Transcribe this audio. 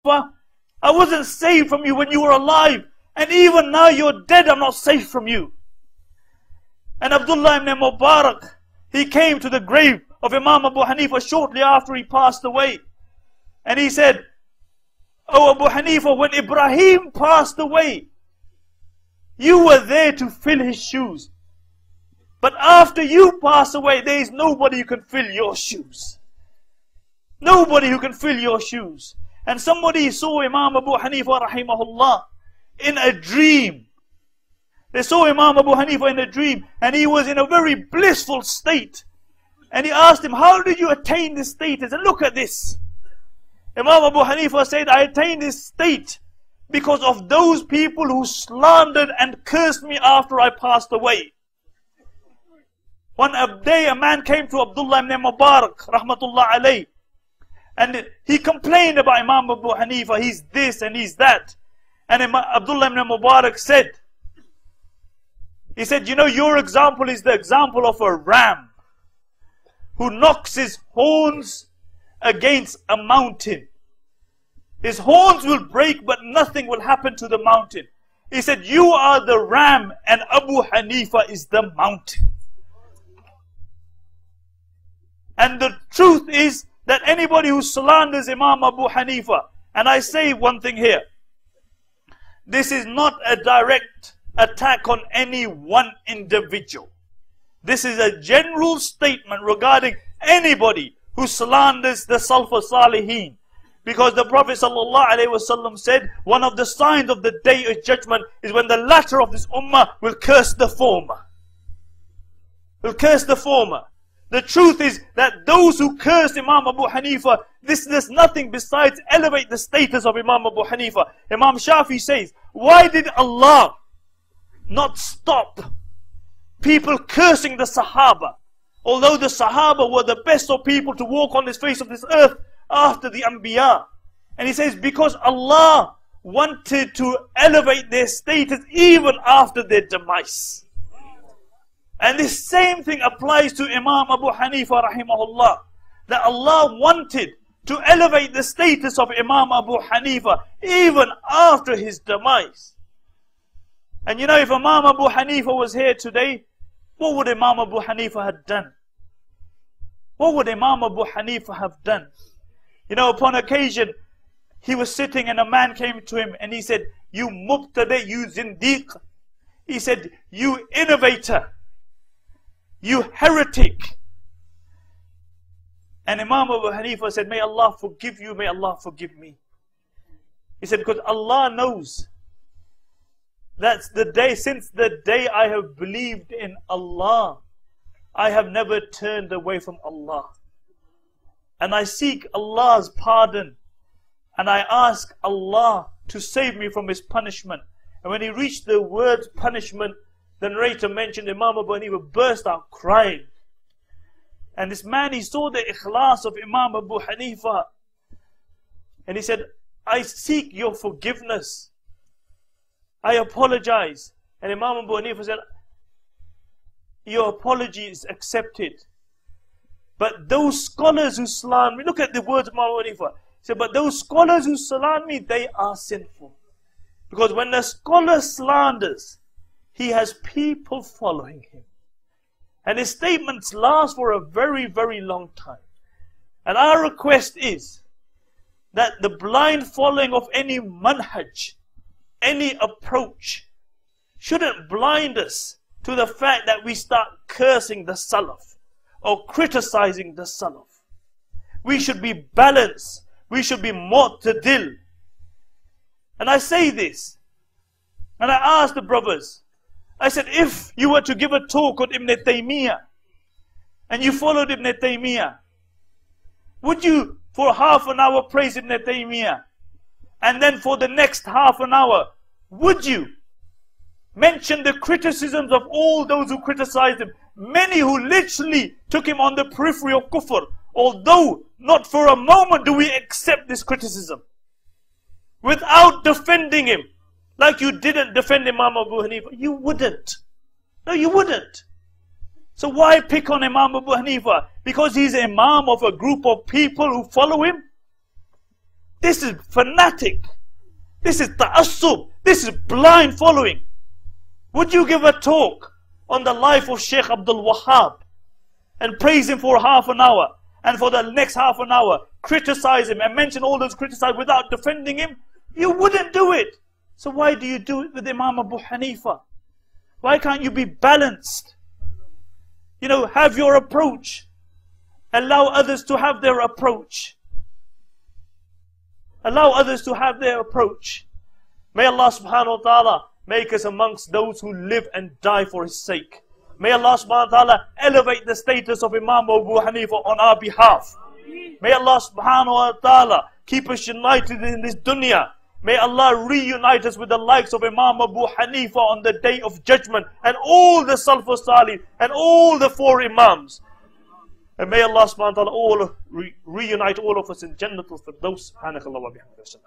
I wasn't safe from you when you were alive. And even now you're dead, I'm not safe from you. And Abdullah ibn Mubarak, he came to the grave of Imam Abu Hanifa shortly after he passed away. And he said, "Oh Abu Hanifa, when Ibrahim passed away, you were there to fill his shoes. But after you pass away, there is nobody who can fill your shoes. Nobody who can fill your shoes." And somebody saw Imam Abu Hanifa rahimahullah in a dream. They saw Imam Abu Hanifa in a dream, and he was in a very blissful state. And he asked him, "How did you attain this status?" And look at this. Imam Abu Hanifa said, "I attained this state because of those people who slandered and cursed me after I passed away." One day a man came to Abdullah ibn Mubarak rahmatullah alayh, and he complained about Imam Abu Hanifa. He's this and he's that. And Abdullah ibn Mubarak said, he said, "You know, your example is the example of a ram who knocks his horns against a mountain. His horns will break, but nothing will happen to the mountain." He said, "You are the ram and Abu Hanifa is the mountain." And the truth is that anybody who slanders Imam Abu Hanifa, and I say one thing here, this is not a direct attack on any one individual. This is a general statement regarding anybody who slanders the Salaf Salihin. Because the Prophet ﷺ said, one of the signs of the day of judgment is when the latter of this ummah will curse the former. Will curse the former. The truth is that those who curse Imam Abu Hanifa, this does nothing besides elevate the status of Imam Abu Hanifa. Imam Shafi says, why did Allah not stop people cursing the Sahaba? Although the Sahaba were the best of people to walk on the face of this earth after the Anbiya. And he says, because Allah wanted to elevate their status even after their demise. And this same thing applies to Imam Abu Hanifa rahimahullah. That Allah wanted to elevate the status of Imam Abu Hanifa even after his demise. And you know, if Imam Abu Hanifa was here today, what would Imam Abu Hanifa have done? What would Imam Abu Hanifa have done? You know, upon occasion, he was sitting and a man came to him and he said, "You mubtadi, you zindiq." He said, "You innovator, you heretic." And Imam Abu Hanifa said, "May Allah forgive you, may Allah forgive me." He said, because Allah knows that's the day, since the day I have believed in Allah, I have never turned away from Allah. And I seek Allah's pardon. And I ask Allah to save me from His punishment. And when he reached the word punishment, the narrator mentioned Imam Abu Hanifa burst out crying. And this man, he saw the ikhlas of Imam Abu Hanifa. And he said, "I seek your forgiveness. I apologize." And Imam Abu Hanifa said, "Your apology is accepted. But those scholars who slander me," look at the words of Imam Abu Hanifa. He said, "But those scholars who slander me, they are sinful." Because when a scholar slanders, he has people following him. And his statements last for a very, very long time. And our request is that the blind following of any manhaj, any approach, shouldn't blind us to the fact that we start cursing the Salaf or criticizing the Salaf. We should be balanced. We should be mu'tadil. And I say this, and I ask the brothers, I said, if you were to give a talk on Ibn Taymiyyah, and you followed Ibn Taymiyyah, would you for half an hour praise Ibn Taymiyyah? And then for the next half an hour, would you mention the criticisms of all those who criticized him? Many who literally took him on the periphery of kufr, although not for a moment do we accept this criticism. Without defending him, like you didn't defend Imam Abu Hanifa. You wouldn't. No, you wouldn't. So why pick on Imam Abu Hanifa? Because he's Imam of a group of people who follow him? This is fanatic. This is ta'assub. This is blind following. Would you give a talk on the life of Shaykh Abdul Wahhab and praise him for half an hour, and for the next half an hour criticize him and mention all those criticized without defending him? You wouldn't do it. So why do you do it with Imam Abu Hanifa? Why can't you be balanced? You know, have your approach. Allow others to have their approach. Allow others to have their approach. May Allah subhanahu wa ta'ala make us amongst those who live and die for His sake. May Allah subhanahu wa ta'ala elevate the status of Imam Abu Hanifa on our behalf. May Allah subhanahu wa ta'ala keep us united in this dunya. May Allah reunite us with the likes of Imam Abu Hanifa on the day of judgment, and all the Salaf Salih and all the 4 Imams. And may Allah subhanahu wa ta'ala all reunite all of us in Jannatul Firdaus. Subhanakallah wa bihamdika.